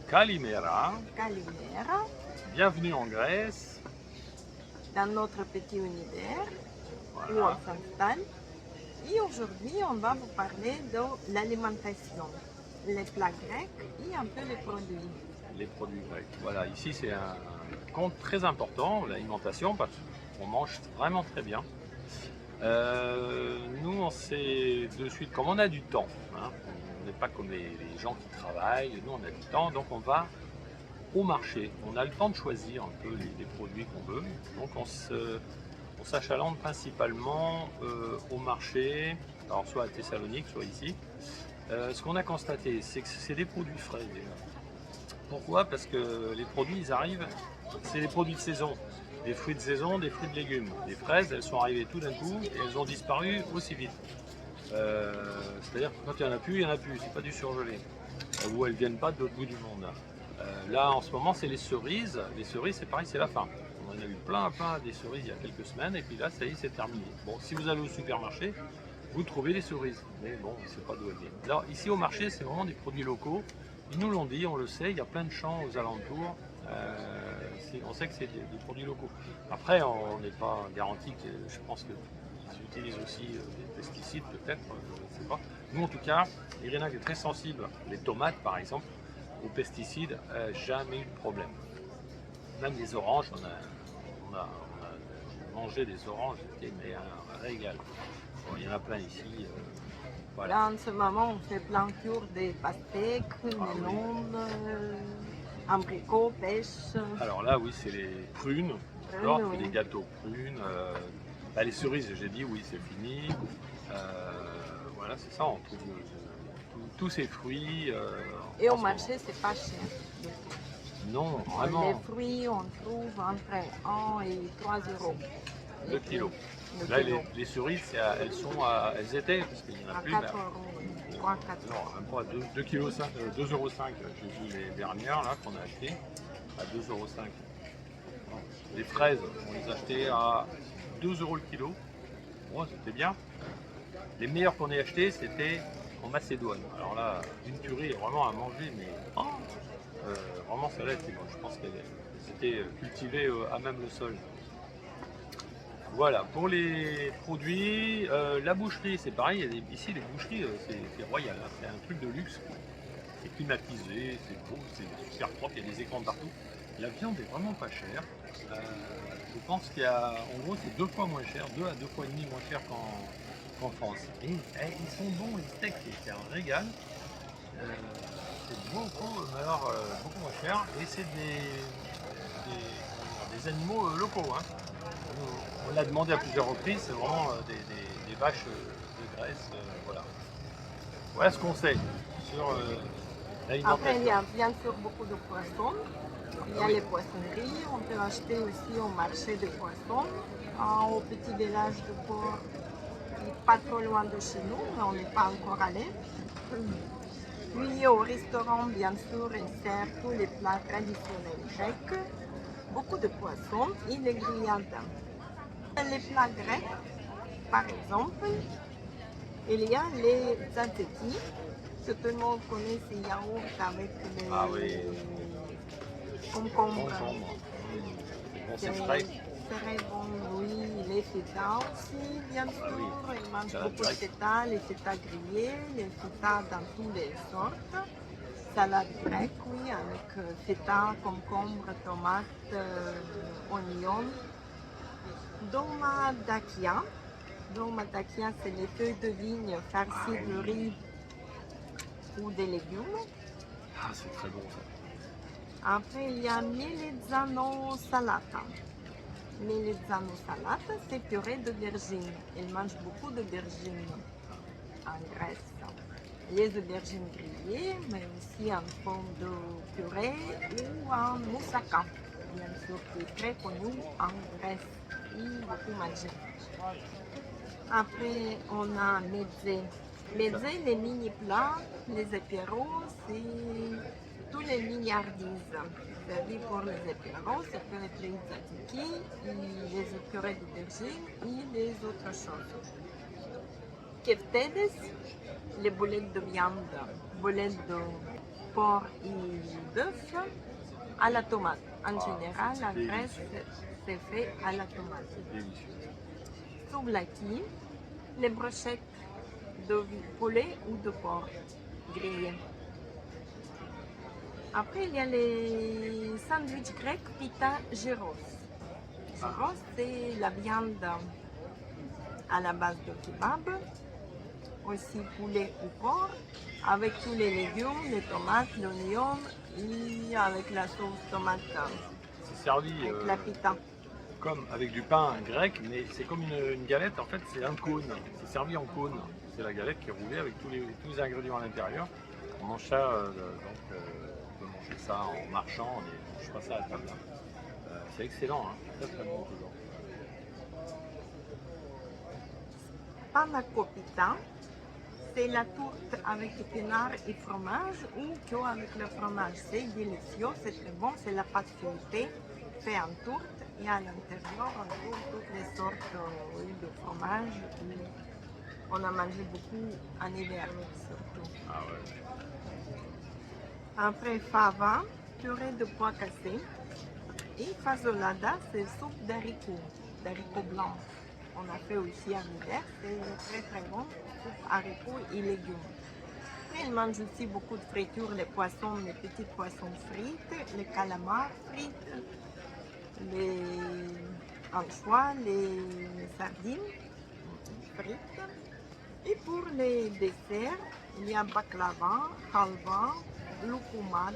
Kalimera, Calimera, bienvenue en Grèce. dans notre petit univers où on Voilà, s'installe. Et aujourd'hui, on va vous parler de l'alimentation, les plats grecs et un peu les produits. les produits grecs. Voilà, ici c'est un compte très important, l'alimentation, parce qu'on mange vraiment très bien. Nous, on sait de suite, comme on a du temps, hein, on n'est pas comme les gens qui travaillent, nous on a du temps, donc on va au marché. On a le temps de choisir un peu les produits qu'on veut. Donc on s'achalante principalement au marché, alors soit à Thessalonique, soit ici. Ce qu'on a constaté, c'est que c'est des produits frais déjà. Pourquoi? Parce que les produits, ils arrivent, c'est des produits de saison. Des fruits de saison, des fruits de légumes. Les fraises, elles sont arrivées tout d'un coup et elles ont disparu aussi vite. C'est-à-dire que quand il n'y en a plus, il n'y en a plus. C'est pas du surgelé. Ou elles viennent pas de l'autre bout du monde. Là, en ce moment, c'est les cerises. Les cerises, c'est pareil, c'est la fin. On en a eu plein des cerises il y a quelques semaines et puis là, ça y est, c'est terminé. Bon, si vous allez au supermarché, vous trouvez les cerises. Mais bon, c'est pas d'où elles viennent. Alors, ici au marché, c'est vraiment des produits locaux. Ils nous l'ont dit, on le sait, il y a plein de champs aux alentours. On sait que c'est des produits locaux. Après, on n'est pas garanti que, je pense qu'ils utilisent aussi des pesticides, peut-être, je ne sais pas. Nous, en tout cas, il y en a qui est très sensible. Les tomates, par exemple, aux pesticides, jamais eu de problème. Même les oranges, on a mangé des oranges, c'était un régal. Bon, il y en a plein ici. Voilà. Là, en ce moment, on fait plein tour des pastèques, Ah oui. melons, abricots, pêches. Alors là, oui, c'est les prunes. Prunes, J'adore, on fait oui. des gâteaux prunes. Les cerises, j'ai dit, oui, c'est fini. Voilà, c'est ça, on trouve tous ces fruits. Et en au ce marché, c'est pas cher. du tout. moment. Non, Les vraiment, fruits, on trouve entre 1 et 3 euros. 2 kilos. Le Là, kilo. les cerises, elles étaient, parce qu'il n'y en a À plus, 4 euros, 3-4 non, euros. même pas, 2 kg, 2,5 €, j'ai vu les dernières là qu'on a achetées, à 2,5 €. Les fraises, on les achetait à 2 € le kilo. Bon, c'était bien. Les meilleurs qu'on ait achetés, c'était en Macédoine. Alors là, une tuerie vraiment à manger, mais vraiment celle-là était bonne. Je pense qu'elles étaient cultivées à même le sol. Voilà, pour les produits, la boucherie, c'est pareil. Ici, les boucheries, c'est royal, hein. C'est un truc de luxe. C'est climatisé, c'est beau, c'est super propre, il y a des écrans partout. La viande est vraiment pas chère. Je pense qu'il y a, en gros, c'est 2 fois moins cher, 2 à 2 fois et demi moins cher qu'en France. Et ils sont bons, les steaks, c'est un régal. Euh, c'est beaucoup, mais alors, beaucoup moins cher. Et c'est des animaux locaux, hein. On l'a demandé à plusieurs reprises, c'est vraiment des vaches de Grèce. Voilà. Voilà ce qu'on sait sur Après, il y l'alimentation. a bien sûr beaucoup de poissons. Il y Ah a oui. les poissonneries. On peut acheter aussi au marché de poissons, au petit village de port qui est pas trop loin de chez nous, mais on n'est pas encore allé. Puis au restaurant, bien sûr, ils servent tous les plats traditionnels grecs, beaucoup de poissons et des grillades. Les plats grecs, par exemple, il y a les tzatziki, que tout le monde connaît, ces yaourts avec Ah oui, les concombres. concombre. Bon, c'est C'est frais. très bon, oui. Les feta aussi, bien Ah sûr. oui, Ils mangent salade beaucoup de grecque. feta, les feta grillés, les feta dans toutes les sortes. Salade grecque, oui, avec feta, concombre, tomate, oignon. Domadakia. Domadakia, c'est les feuilles de vigne Ah farcies de oui. riz ou des légumes. Ah, c'est très bon ça. Après, il y a Melezano Salata. Melezano Salata, c'est purée d'aubergines. Ils mangent beaucoup d'aubergines en Grèce. Les aubergines grillées, mais aussi en forme de purée ou en moussaka, bien sûr, qui est très connu en Grèce et beaucoup mangé. Après, on a mezze. Mezze, les mini-plats, les apéros, c'est tous les mini-hardises. C'est-à-dire pour les apéros, ça peut être les tzatziki, les purées d'aubergine et les autres choses. Keftedes, les boulettes de viande, boulettes de porc et bœuf à la tomate. En général, la c'est graisse, c'est fait à la tomate. C'est délicieux. Souvlaki, les brochettes de poulet ou de porc grillées. Après, il y a les sandwichs grecs pita gyros. Gyros, c'est la viande à la base de kebab, aussi poulet ou porc, avec tous les légumes, les tomates, l'oignon, et avec la sauce tomate, C'est servi avec la pita. comme avec du pain grec, mais c'est comme une galette, en fait c'est un cône, c'est servi en cône. C'est la galette qui est roulée avec tous les ingrédients à l'intérieur. On mange ça, on peut manger ça en marchant, on ne mange pas ça à table. C'est excellent, hein. Très très bon toujours. Panna coppita, c'est la tourte avec épinards et fromage ou que avec le fromage. C'est délicieux, c'est très bon, c'est la pâte feuilletée faite en tourte et à l'intérieur on trouve toutes les sortes de fromage. On a mangé beaucoup en hiver surtout. Ah ouais. Après fava, purée de pois cassés et fasolada, c'est soupe d'haricots blancs. On a fait aussi en hiver, c'est très très bon, soupe haricots et légumes. Après, ils mangent aussi beaucoup de fritures, les poissons, les petits poissons frites, les calamars frites, les anchois, les sardines frites. Et pour les desserts, il y a baklava, halva, loukoumades.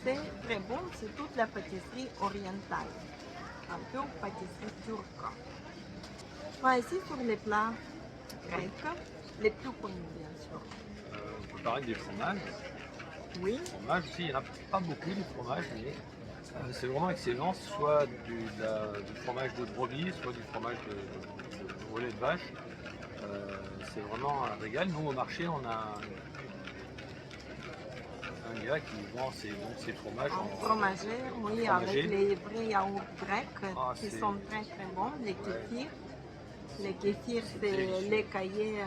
C'est très bon, c'est toute la pâtisserie orientale, un peu pâtisserie turque. Voilà, ici sur les plats grecs, les plus connus bien sûr. On peut parler des fromages. Oui, Les fromages aussi, il n'y en a pas beaucoup de fromages, mais c'est vraiment excellent, soit du fromage de brebis, soit du fromage de relais de vache. C'est vraiment un régal. Nous au marché, on a un gars qui vend ses fromages en en fromagère, oui, fromager. avec les vrais yaourts grecs Ah, qui c'est- sont très très bons, les kéfirs. Les kéfirs, c'est délicieux. lait caillé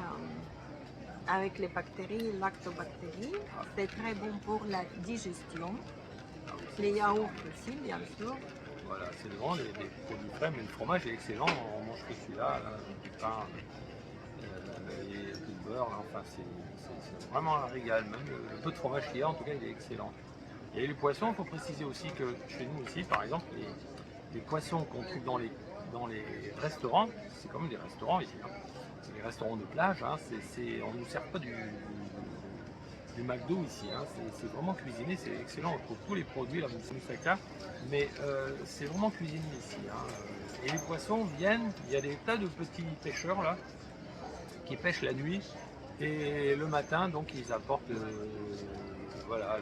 avec les bactéries, lactobactéries. C'est très bon pour la digestion. Ah oui, Les yaourts aussi, bien sûr. voilà, c'est vraiment des produits frais, mais le fromage est excellent. On mange que celui-là, là, du pain, et du beurre, là, enfin c'est vraiment un régal. Même le peu de fromage qu'il y a, en tout cas, il est excellent. Et les poissons, il faut préciser aussi que chez nous aussi, par exemple, les poissons qu'on trouve dans les restaurants, c'est comme des restaurants ici. Hein. C'est les restaurants de plage, hein, on ne nous sert pas du McDo ici. Hein. C'est vraiment cuisiné, c'est excellent. On trouve tous les produits, la moussaka, mais c'est vraiment cuisiné ici. Hein. Et les poissons viennent, il y a des tas de petits pêcheurs là qui pêchent la nuit et le matin, donc ils apportent voilà,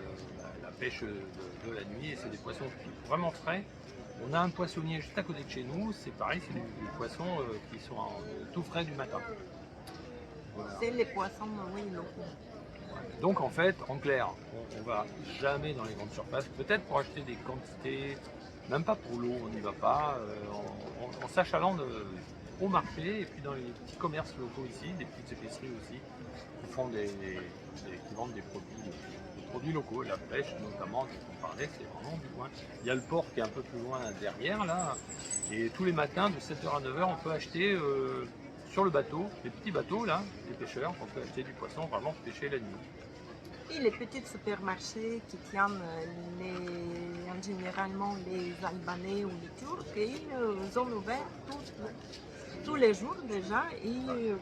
la pêche de la nuit et c'est des poissons vraiment frais. On a un poissonnier juste à côté de chez nous, c'est pareil, c'est du poisson qui sont tout frais du matin. Voilà. C'est les poissons, oui, locaux. Donc en fait, en clair, on va jamais dans les grandes surfaces, peut-être pour acheter des quantités, même pas pour l'eau, on n'y va pas, on s'achaland au marché et puis dans les petits commerces locaux ici, des petites épiceries aussi, qui font qui vendent des produits locaux, la pêche notamment, dont on parlait, c'est vraiment du coin. Il y a le port qui est un peu plus loin derrière là, et tous les matins de 7h à 9h, on peut acheter sur le bateau, les petits bateaux là, les pêcheurs, on peut acheter du poisson vraiment pêché la nuit. Et les petits supermarchés qui tiennent généralement les Albanais ou les Turcs, ils ont ouvert tous les jours déjà, et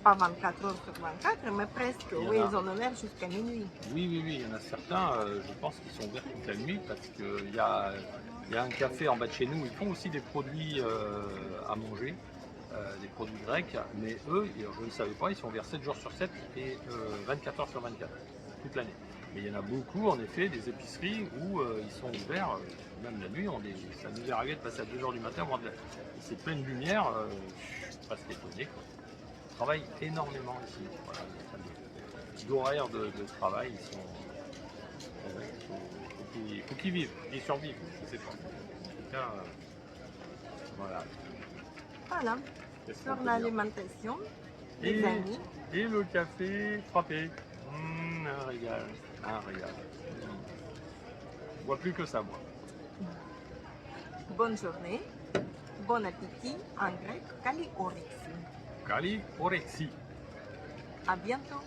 pas 24 heures sur 24, mais presque, Il y en oui, a. ils ont ouvert jusqu'à minuit. Oui, il y en a certains, je pense qu'ils sont ouverts toute la nuit parce qu'il y a un café en bas de chez nous, ils font aussi des produits à manger, des produits grecs, mais eux, je ne savais pas, ils sont ouverts 7 jours sur 7 et 24 heures sur 24, toute l'année. Mais il y en a beaucoup, en effet, des épiceries où ils sont ouverts, même la nuit, ça nous est arrivé de passer à 2 heures du matin, c'est pleine lumière, je suis presque étonné, quoi. Ils travaillent énormément ici. Voilà, d'horaires de travail, il faut qu'ils vivent, qu'ils survivent, je sais pas. En tout cas, voilà. Voilà, Qu'est-ce qu'on sur peut dire l'alimentation, Et, les amis. et le café frappé. un régal. Un régal. Je vois plus que ça, moi. Bonne journée, bon appétit en grec, kali orexi. Kali orexie. À bientôt.